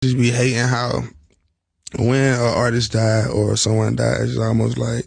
Just be hating how when an artist die or someone dies, it's almost like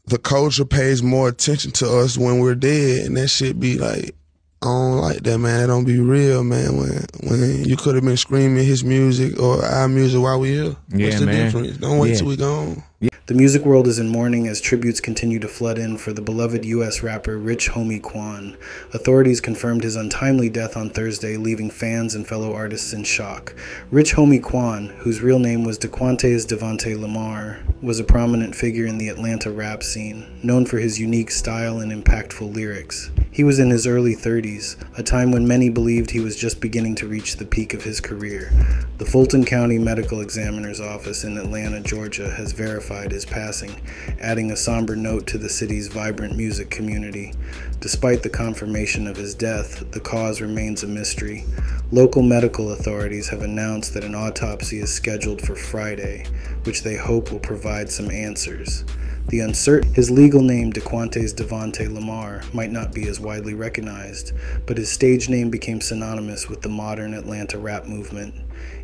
the culture pays more attention to us when we're dead, and that shit be like, I don't like that, man. That don't be real, man. When you could have been screaming his music or our music while we here. What's the difference? Don't wait till we gone. The music world is in mourning as tributes continue to flood in for the beloved U.S. rapper Rich Homie Quan. Authorities confirmed his untimely death on Thursday, leaving fans and fellow artists in shock. Rich Homie Quan, whose real name was Dequantes Devontae Lamar, was a prominent figure in the Atlanta rap scene, known for his unique style and impactful lyrics. He was in his early 30s, a time when many believed he was just beginning to reach the peak of his career. The Fulton County Medical Examiner's Office in Atlanta, Georgia, has verified his passing, adding a somber note to the city's vibrant music community. Despite the confirmation of his death, the cause remains a mystery. Local medical authorities have announced that an autopsy is scheduled for Friday, which they hope will provide some answers. His legal name, Dequantes Devontae Lamar, might not be as widely recognized, but his stage name became synonymous with the modern Atlanta rap movement.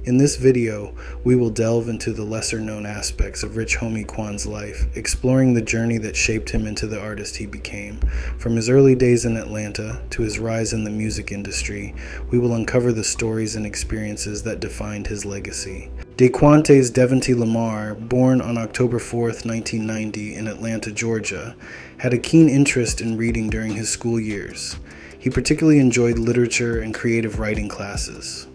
In this video, we will delve into the lesser-known aspects of Rich Homie Quan's life, exploring the journey that shaped him into the artist he became. From his early days in Atlanta to his rise in the music industry, we will uncover the stories and experiences that defined his legacy. Dequantes Devontae Lamar, born on October 4th, 1990 in Atlanta, Georgia, had a keen interest in reading during his school years. He particularly enjoyed literature and creative writing classes.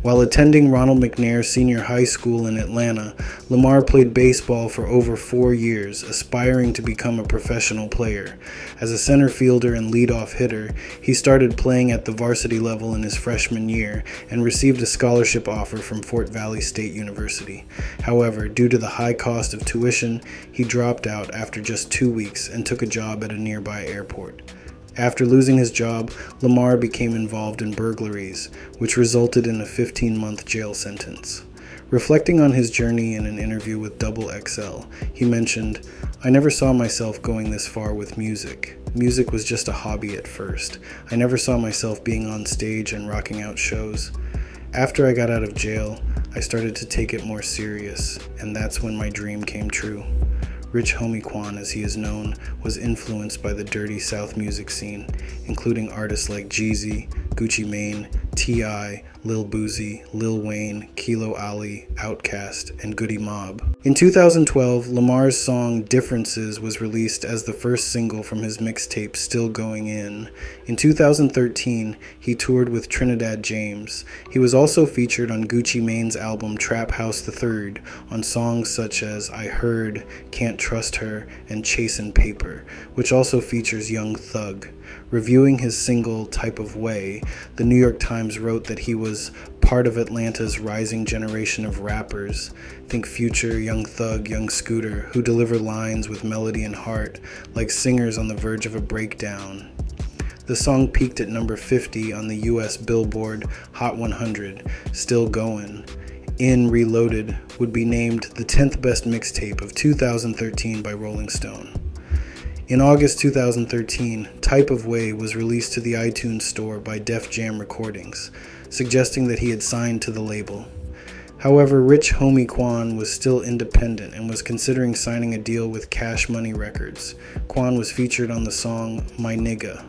While attending Ronald McNair Senior High School in Atlanta, Lamar played baseball for over 4 years, aspiring to become a professional player. As a center fielder and leadoff hitter, he started playing at the varsity level in his freshman year and received a scholarship offer from Fort Valley State University. However, due to the high cost of tuition, he dropped out after just 2 weeks and took a job at a nearby airport. After losing his job, Lamar became involved in burglaries, which resulted in a 15-month jail sentence. Reflecting on his journey in an interview with Double XL, he mentioned, "I never saw myself going this far with music. Music was just a hobby at first. I never saw myself being on stage and rocking out shows. After I got out of jail, I started to take it more serious, and that's when my dream came true." Rich Homie Quan, as he is known, was influenced by the dirty South music scene, including artists like Jeezy, Gucci Mane, T.I., Lil Boosie, Lil Wayne, Kilo Ali, Outkast, and Goody Mob. In 2012, Lamar's song Differences was released as the first single from his mixtape Still Going In. In 2013, he toured with Trinidad James. He was also featured on Gucci Mane's album Trap House III on songs such as I Heard, Can't Trust Her, and Chasin' Paper, which also features Young Thug. Reviewing his single Type of Way, the New York Times wrote that he was part of Atlanta's rising generation of rappers. Think Future, Young Thug, Young Scooter, who deliver lines with melody and heart, like singers on the verge of a breakdown. The song peaked at number 50 on the US Billboard Hot 100, Still Goin'. In Reloaded would be named the 10th best mixtape of 2013 by Rolling Stone. In August 2013, Type of Way was released to the iTunes store by Def Jam Recordings, suggesting that he had signed to the label. However, Rich Homie Quan was still independent and was considering signing a deal with Cash Money Records. Quan was featured on the song My Nigga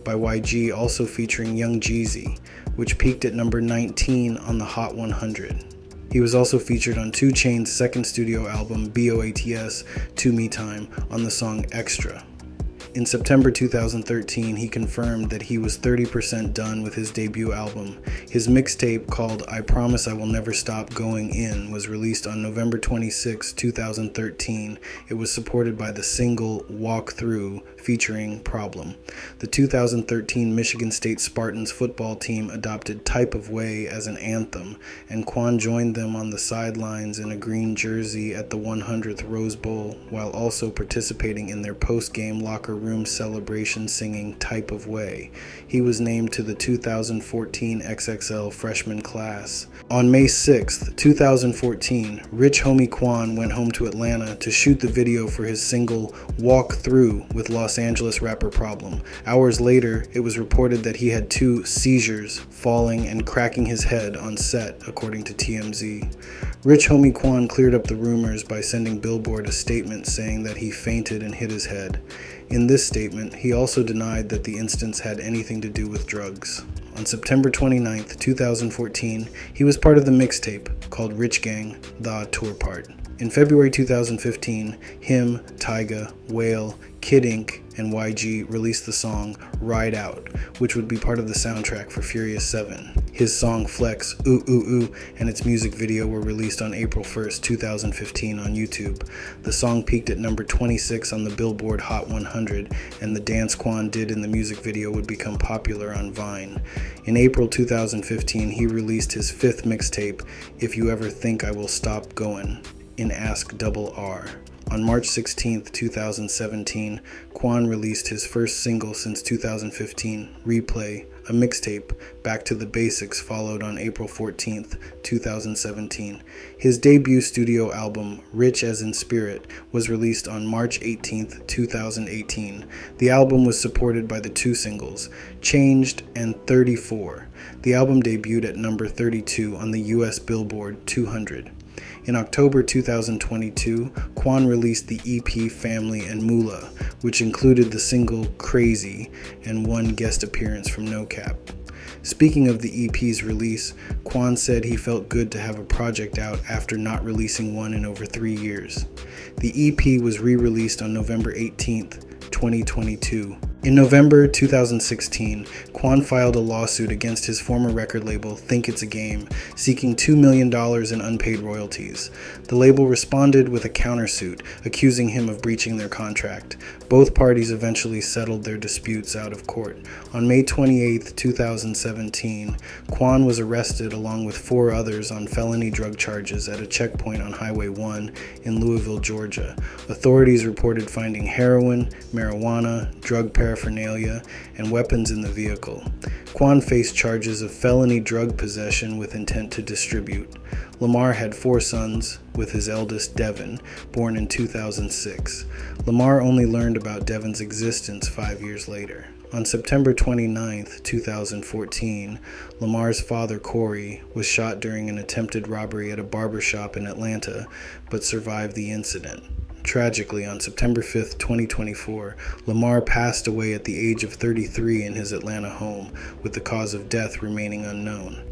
by YG, also featuring Young Jeezy, which peaked at number 19 on the Hot 100. He was also featured on 2 Chainz's second studio album, BOATS, To Me Time, on the song Extra. In September 2013, he confirmed that he was 30% done with his debut album. His mixtape, called I Promise I Will Never Stop Going In, was released on November 26, 2013. It was supported by the single Walk Through, featuring Problem. The 2013 Michigan State Spartans football team adopted Type of Way as an anthem, and Quan joined them on the sidelines in a green jersey at the 100th Rose Bowl, while also participating in their post-game locker room celebration singing Type of Way. He was named to the 2014 XXL freshman class. On May 6th, 2014, Rich Homie Quan went home to Atlanta to shoot the video for his single Walk Through with Los Angeles rapper Problem. Hours later, it was reported that he had 2 seizures, falling and cracking his head on set, according to TMZ. Rich Homie Quan cleared up the rumors by sending Billboard a statement saying that he fainted and hit his head. In this statement, he also denied that the instance had anything to do with drugs. On September 29, 2014, he was part of the mixtape called Rich Gang, The Tour Part. In February 2015, him, Tyga, Whale, Kid Ink, and YG released the song Ride Out, which would be part of the soundtrack for Furious 7. His song Flex, Ooh Ooh Ooh, and its music video were released on April 1st, 2015 on YouTube. The song peaked at number 26 on the Billboard Hot 100, and the dance Quan did in the music video would become popular on Vine. In April 2015, he released his 5th mixtape, If You Ever Think I Will Stop Goin', in Ask Double R. On March 16, 2017, Quan released his first single since 2015, Replay, a mixtape, Back to the Basics, followed on April 14, 2017. His debut studio album, Rich as in Spirit, was released on March 18, 2018. The album was supported by the 2 singles, Changed and 34. The album debuted at number 32 on the US Billboard 200. In October 2022, Quan released the EP Family and Moolah, which included the single Crazy and 1 guest appearance from No Cap. Speaking of the EP's release, Quan said he felt good to have a project out after not releasing one in over 3 years. The EP was re-released on November 18th, 2022. In November 2016, Quan filed a lawsuit against his former record label, Think It's a Game, seeking $2 million in unpaid royalties. The label responded with a countersuit, accusing him of breaching their contract. Both parties eventually settled their disputes out of court. On May 28, 2017, Quan was arrested along with 4 others on felony drug charges at a checkpoint on Highway 1 in Louisville, Georgia. Authorities reported finding heroin, marijuana, drug paraphernalia, and weapons in the vehicle. Quan faced charges of felony drug possession with intent to distribute. Lamar had 4 sons, with his eldest, Devin, born in 2006. Lamar only learned about Devin's existence 5 years later. On September 29, 2014, Lamar's father, Corey, was shot during an attempted robbery at a barbershop in Atlanta, but survived the incident. Tragically, on September 5, 2024, Lamar passed away at the age of 33 in his Atlanta home, with the cause of death remaining unknown.